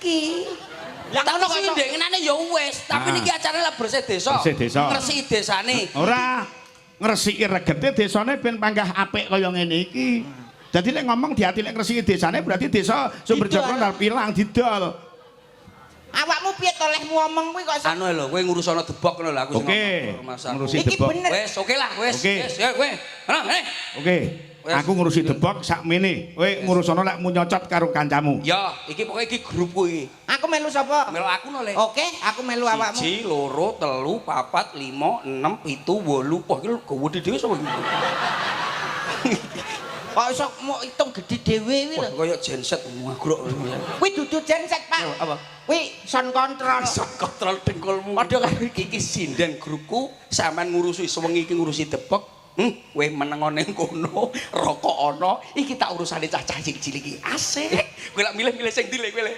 iki. Tak ono kuwi ndek ngenane ya wis, tapi niki acarane lah bersih desa. Bersih desa. Ngresiki desane. Ora ngresiki regete desane ben panggah apik kaya ngene iki. Dadi lek ngomong di ati lek ngresiki desane berarti desa Sumberjoko nang pilang didol. Awakmu piye to lehmu ngomong kuwi kok Anu lho, kowe ngurusono debok ngono lho aku sing ngurusi iki debok. bener. Wis, oke lah, wis. Wis, ya kowe. Ana, Oke. Aku ngurusi debok sakmene. Kowe ngurusono lek mu nyocot karo kancamu. Ya, iki pokoke iki grupku iki. Aku melu sapa? Melu aku no le. Oke, aku melu awakmu. 1 2 3 4 5 6 7 8. Wah, iki gede dhewe sapa iki? Kok iso mau hitung gede dhewe kuwi lho. Kaya genset ngagrok. Kuwi dudu genset, Pak. Apa? Kuwi sound control. Sound control dengkulmu. Padha karo iki sinden grupku, sampean ngurusi sewengi iki ngurusi debok. Kowe menengo ning kono, rokok ana, iki tak urusane cacah cilik-cilik iki. Asik. Kowe lak milih-milih sing ndi kowe le.